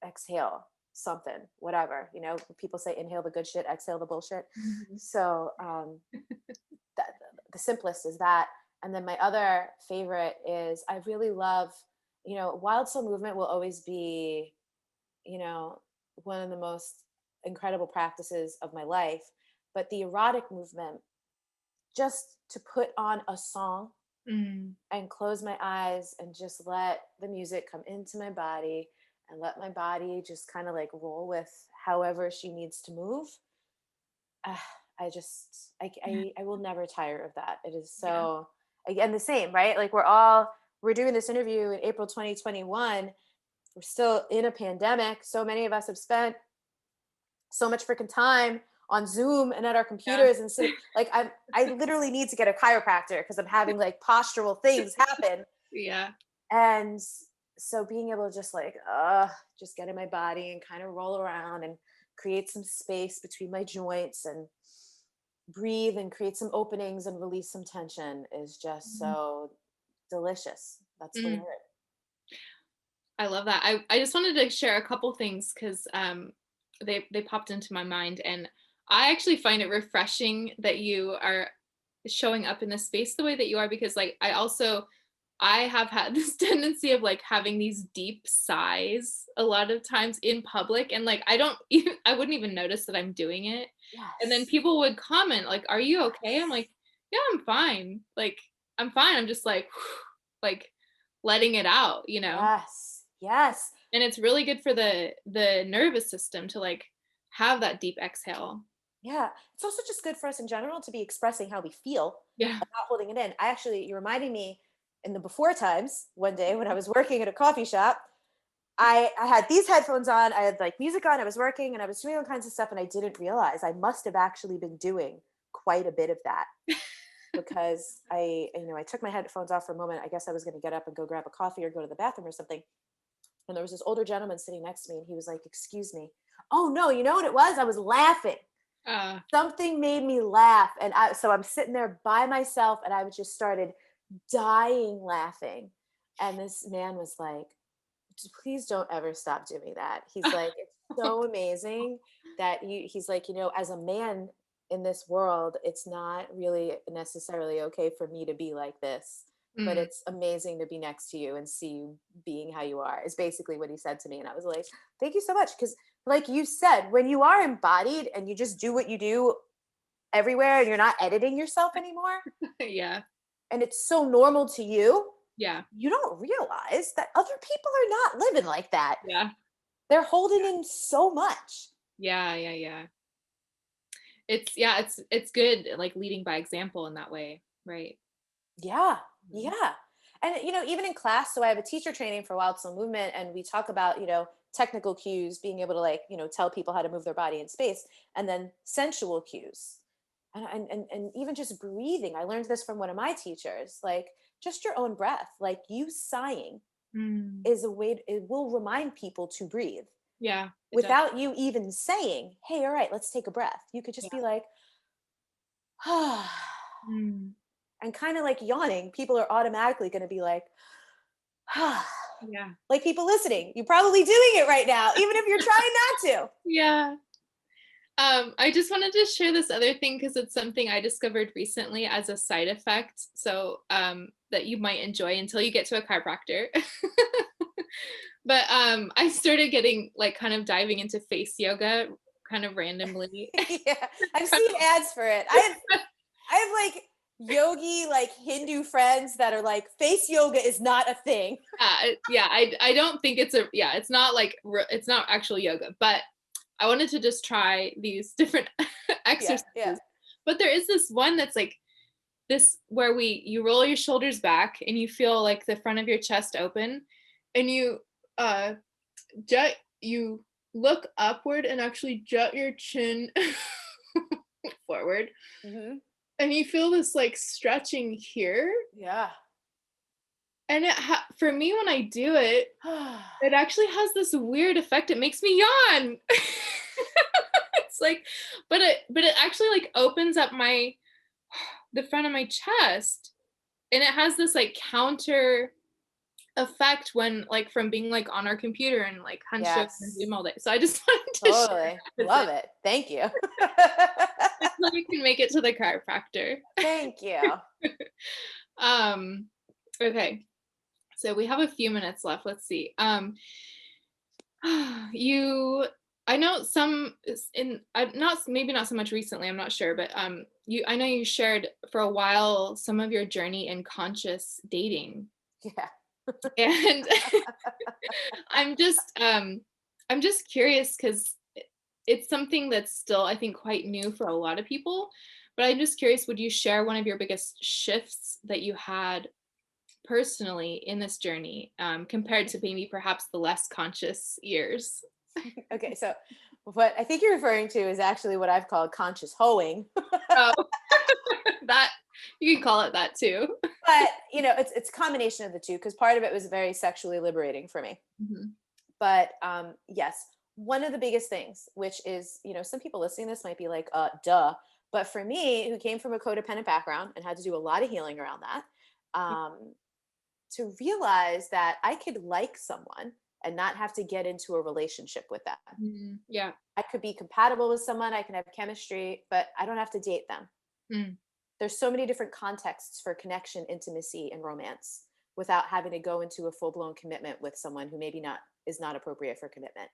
exhale something, whatever. People say inhale the good shit, exhale the bullshit. Mhm. So that, the simplest is that. And then my other favorite is I really love, wild soul movement will always be, you know, one of the most incredible practices of my life. But the erotic movement, just to put on a song Mm. and close my eyes and just let the music come into my body and let my body just kind of like roll with however she needs to move. Ah, I just I will never tire of that. It is Yeah. so, again, the same, right? Like we're doing this interview in April 2021. We're still in a pandemic. So many of us have spent so much freaking time on Zoom and at our Yeah. computers and sitting, like I literally need to get a chiropractor because I'm having like postural things happen. Yeah. And so being able to just get in my body and kind of roll around and create some space between my joints and breathe and create some openings and release some tension is just Mhm. so delicious. That's the Mm. word. I love that. I just wanted to share a couple things because they popped into my mind, and I actually find it refreshing that you are showing up in this space the way that you are, because like I have had this tendency of like having these deep sighs a lot of times in public, and like I don't even I wouldn't even notice that I'm doing it. And then Yes. people would comment like, "Are you okay?" I'm Yes. like, "Yeah, I'm fine." Like I'm fine. I'm just like like letting it out. Yes. Yes. And it's really good for the nervous system to like have that deep exhale. Yeah. It's also just good for us in general to be expressing how we feel Yeah. and not holding it in. You're reminding me in the before times one day when I was working at a coffee shop, I had these headphones on, I had like music on, I was working and I was doing all kinds of stuff and I didn't realize I must have actually been doing quite a bit of that because I took my headphones off for a moment. I guess I was going to get up and go grab a coffee or go to the bathroom or something. And there was this older gentleman sitting next to me and he was like, "Excuse me." Oh no, you know what it was? I was laughing. Uh, Something made me laugh. So I'm sitting there by myself and I just started dying laughing. And this man was like, "Please don't ever stop doing that." He's like, "It's so amazing that he's like, as a man in this world, it's not really necessarily okay for me to be like this, but mm, it's amazing to be next to you and see you being how you are," is basically what he said to me. And I was like, thank you so much. Because like you said, when you are embodied and you just do what you do everywhere and you're not editing yourself anymore, yeah. and it's so normal to you, Yeah. you don't realize that other people are not living like that. Yeah. They're holding in so much. Yeah. Yeah. Yeah. It's good like leading by example in that way, right? Yeah. Mhm. Yeah. And even in class, so I have a teacher training for wild soul movement and we talk about, technical cues, being able to like, tell people how to move their body in space, and then sensual cues. And even just breathing. I learned this from one of my teachers, like just your own breath, like you sighing Mm, is a way it will remind people to breathe yeah, it does. without you even saying, "Hey, all right, let's take a breath." You could just Yeah. be like, Mm, and kind of like yawning. People are automatically going to be like, yeah. like people listening. You're probably doing it right now, even if you're trying not to. Yeah. I just wanted to share this other thing because it's something I discovered recently as a side effect. So that you might enjoy until you get to a chiropractor. But I started getting like kind of diving into face yoga kind of randomly. Yeah, I've seen ads for it. I have like yogi, like Hindu friends that are like, face yoga is not a thing. Yeah, I don't think it's not like it's not actual yoga, but I wanted to just try these different Yeah, yeah. exercises. But there is this one that's like this where you roll your shoulders back and you feel like the front of your chest open, and uh you look upward and actually jut your chin forward, Hmm. and you feel this like stretching here. Yeah. And for me, when I do it, it actually has this weird effect. It makes me yawn. It's like, but it actually like opens up the front of my chest, and it has this like counter effect when like from being like on our computer and like hunched over and Yes. Zoom all day. So I just wanted to share Totally. that because Love it. Thank you. so we can make it to the chiropractor. Thank you. Um, okay. So we have a few minutes left. Let's see. You, I know some in not maybe not so much recently. I'm not sure, but I know you shared for a while some of your journey in conscious dating, Yeah. and I'm just I'm just curious because it's something that's still I think quite new for a lot of people. But I'm just curious, would you share one of your biggest shifts that you had personally in this journey, compared to maybe perhaps the less conscious years? Okay. So what I think you're referring to is actually what I've called conscious hoeing. Oh, that you can call it that too. But it's a combination of the two because part of it was very sexually liberating for me. Mhm. But yes, one of the biggest things, which is, some people listening to this might be like, duh. But for me, who came from a codependent background and had to do a lot of healing around that, to realize that I could like someone and not have to get into a relationship with them. Mhm. Yeah. I could be compatible with someone, I can have chemistry, but I don't have to date them. Mm. There's so many different contexts for connection, intimacy, and romance without having to go into a full-blown commitment with someone who maybe not is not appropriate for commitment.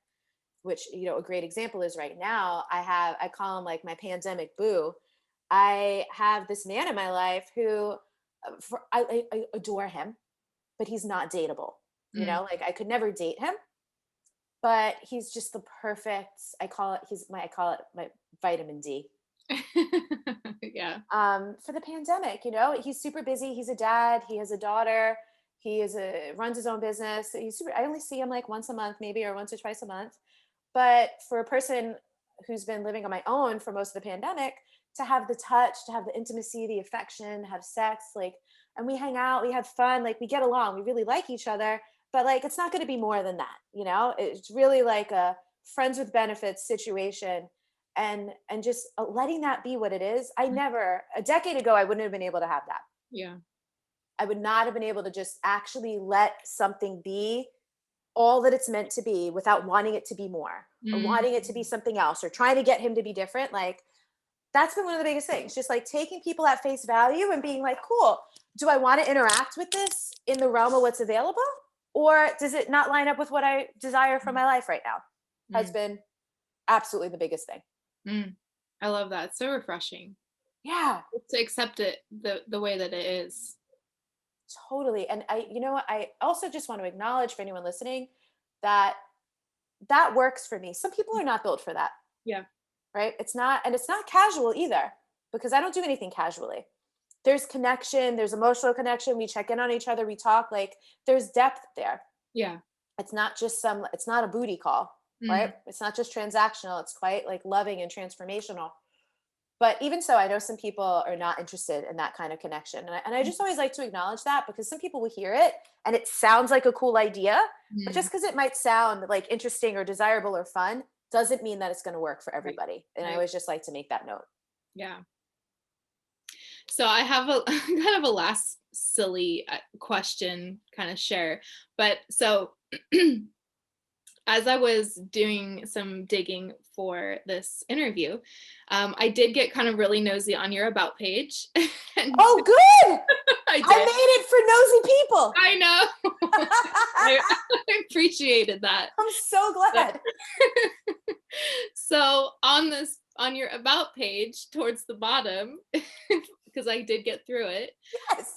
Which, a great example is right now I call him like my pandemic boo. I have this man in my life who I adore him, but he's not dateable. Mm. Like I could never date him, but he's just the perfect, I call it my vitamin D. Yeah. For the pandemic, he's super busy. He's a dad. He has a daughter. Runs his own business. I only see him like once a month, maybe, or once or twice a month. But for a person who's been living on my own for most of the pandemic, to have the touch, to have the intimacy, the affection, have sex, like, and we hang out, we have fun, like we get along, we really like each other. But like, it's not going to be more than that. It's really like a friends with benefits situation, and just letting that be what it is. A decade ago, I wouldn't have been able to have that. Yeah. I would not have been able to just actually let something be all that it's meant to be without wanting it to be more or Mm. wanting it to be something else or trying to get him to be different. Like that's been one of the biggest things, just like taking people at face value and being like, cool, do I want to interact with this in the realm of what's available? Or does it not line up with what I desire for my life right now? Has Mm. been absolutely the biggest thing. Mm. I love that. It's so refreshing Yeah, to accept it the way that it is. totally. And I also just want to acknowledge for anyone listening that that works for me. Some people are not built for that. Yeah. Right? It's not casual either because I don't do anything casually. There's connection, there's emotional connection. We check in on each other, we talk, like there's depth there. Yeah. It's not a booty call, Mm. right? It's not just transactional. It's quite like loving and transformational. But even so, I know some people are not interested in that kind of connection. And I just always like to acknowledge that because some people will hear it and it sounds like a cool idea, but Mm. just because it might sound like interesting or desirable or fun doesn't mean that it's going to work for Right. everybody. And I Right. always just like to make that note. Yeah. So I have a kind of a last silly question kind of share. But so as I was doing some digging for this interview, I did get kind of really nosy on your about page. And Oh, good. I I did. made it for nosy people. I know. I appreciated that. I'm so glad. So on your about page towards the bottom, because I did get through it. Yes.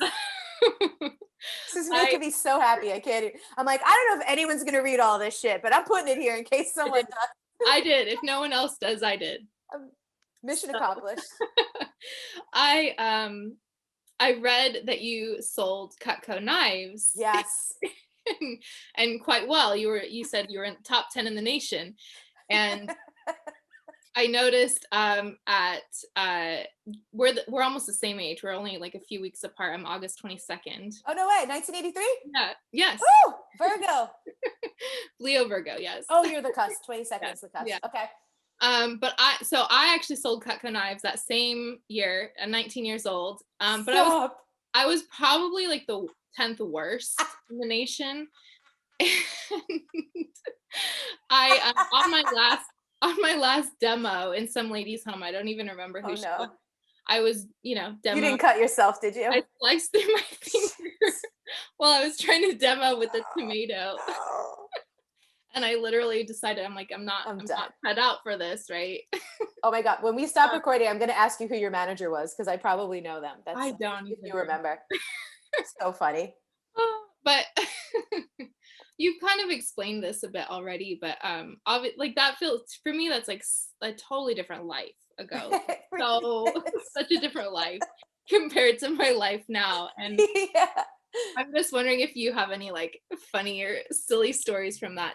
This is I making me so happy. I can't. I'm like, I don't know if anyone's going to read all this shit, but I'm putting it here in case I someone did. does. I did. If no one else does, I did. Mission So accomplished. I I read that you sold Cutco knives Yes. and quite well. You said you were in top 10 in the nation. And I noticed at we're almost the same age. We're only like a few weeks apart. I'm August 22nd. Oh, no way. 1983? Yeah. Yes. Woo! Virgo. Leo Virgo, yes. Oh, you're the cusp. 22nd Yes. is the cusp. Yeah. Okay. But I actually sold Cutco knives that same year at 19 years old. But Stop. I was probably like the 10th worst in the nation. And on my last demo in some lady's home, I don't even remember Oh, who she was. no. I was, You demo. didn't cut yourself, did you? I sliced through my finger while I was trying to demo with the tomato. And I literally decided, I'm like, I'm I'm done. not cut out for this, right? Oh my God. When we stop recording, I'm going to ask you who your manager was because I probably know them. I That's don't if even you remember. remember. So funny. But you've kind of explained this a bit already, but like that feels for me that's like a totally different life ago. It So really is. such a different life compared to my life now. And Yeah. I'm just wondering if you have any like funny or silly stories from that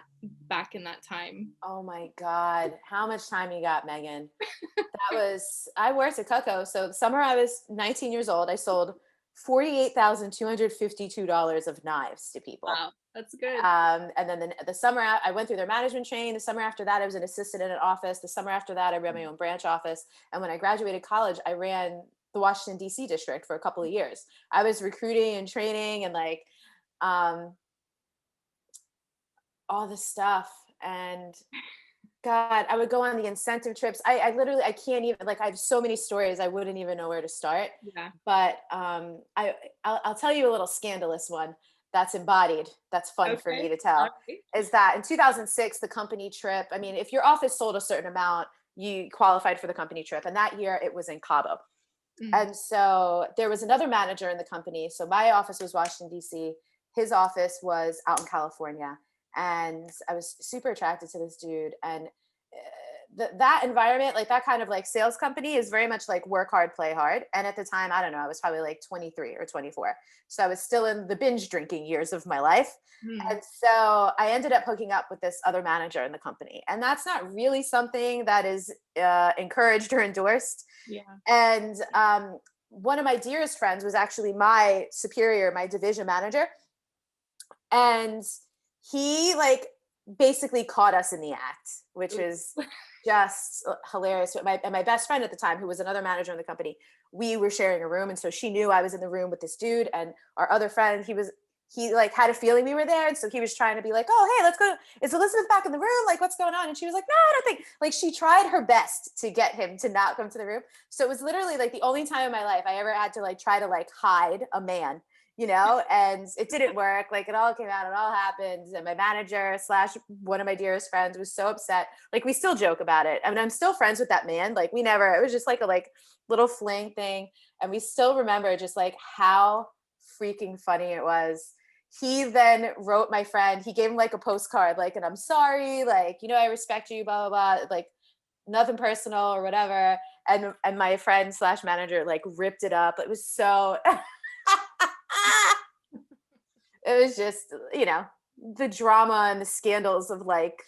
back in that time. Oh my God. How much time you got, Megan? I worked at Cutco. So the summer I was 19 years old, I sold $48,252 of knives to people. Wow, that's good. And then the summer I went through their management training. The summer after that, I was an assistant in an office. The summer after that, I ran my own branch office. And when I graduated college, I ran the Washington, D.C. district for a couple of years. I was recruiting and training and like um, all this stuff. And God, I would go on the incentive trips. I literally, I can't even, like, I have so many stories. I wouldn't even know where to start. Yeah. But I'll tell you a little scandalous one that's embodied. That's fun for me Okay. to All tell. right. Is that in 2006, the company trip, I mean, if your office sold a certain amount, you qualified for the company trip. And that year it was in Cabo. Mm, And so there was another manager in the company. So my office was Washington, D.C. His office was out in California. And I was super attracted to this dude. And that environment, like that kind of like sales company is very much like work hard, play hard. And at the time, I don't know, I was probably like 23 or 24. So I was still in the binge drinking years of my life. mm, And so I ended up hooking up with this other manager in the company. And that's not really something that is encouraged or endorsed. yeah. And one of my dearest friends was actually my superior, my division manager. And he like basically caught us in the act, which is just hilarious. My best friend at the time, who was another manager in the company, we were sharing a room. And so she knew I was in the room with this dude, and our other friend, he like had a feeling we were there. And so he was trying to be like, oh, hey, let's go. Is Elizabeth back in the room? Like, what's going on? And she was like, no, I don't think, like, she tried her best to get him to not come to the room. So it was literally like the only time in my life I ever had to like try to like hide a man, and it didn't work. Like, it all came out, it all happened. And my manager slash one of my dearest friends was so upset. Like, we still joke about it. I mean, I'm still friends with that man. Like, it was just like a like little fling thing. And we still remember just like how freaking funny it was. He then wrote my friend, he gave him like a postcard, like, and I'm sorry, like, I respect you, blah, blah, blah, like nothing personal or whatever. And my friend slash manager like ripped it up. It was so it was just, the drama and the scandals of like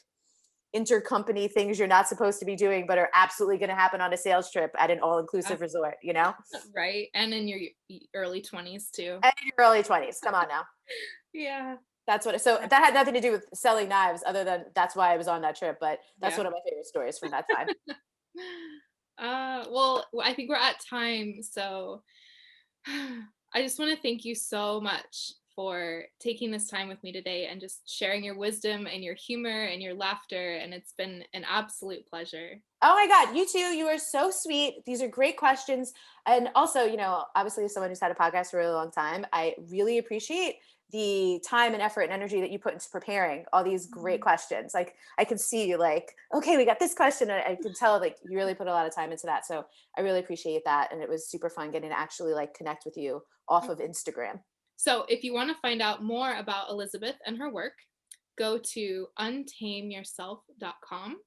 intercompany things you're not supposed to be doing, but are absolutely going to happen on a sales trip at an all-inclusive resort, Right. And in your early 20s too. And in your early 20s. Come on now. Yeah. So that had nothing to do with selling knives, other than that's why I was on that trip. But that's Yeah. one of my favorite stories from that time. Well, I think we're at time. So I just want to thank you so much for taking this time with me today and just sharing your wisdom and your humor and your laughter. And it's been an absolute pleasure. Oh my God, you too. You are so sweet. These are great questions. And also, obviously, as someone who's had a podcast for a really long time, I really appreciate the time and effort and energy that you put into preparing all these great questions. Like, I can see you like, okay, we got this question. And I can tell like you really put a lot of time into that. So I really appreciate that. And it was super fun getting to actually like connect with you off of Instagram. So if you want to find out more about Elizabeth and her work, go to untameyourself.com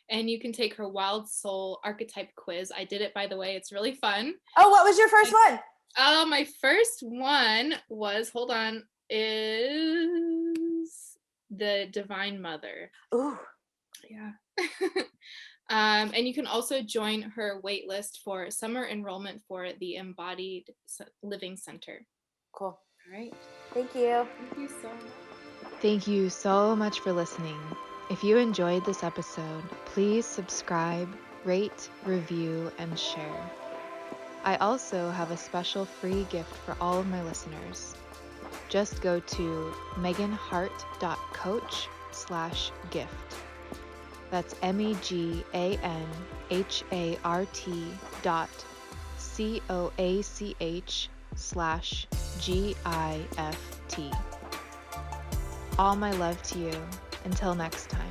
and you can take her Wild Soul Archetype quiz. I did it, by the way. It's really fun. Oh, what was your first one? My first one was, hold on, is the Divine Mother. Ooh, Yeah. And you can also join her wait list for summer enrollment for the Embodied Living Center. cool. All right. Thank you. Thank you so much. Thank you so much for listening. If you enjoyed this episode, please subscribe, rate, review, and share. I also have a special free gift for all of my listeners. Just go to meganhart.coach/gift. That's MEGANHART.COACH/GIFT. All my love to you. Until next time.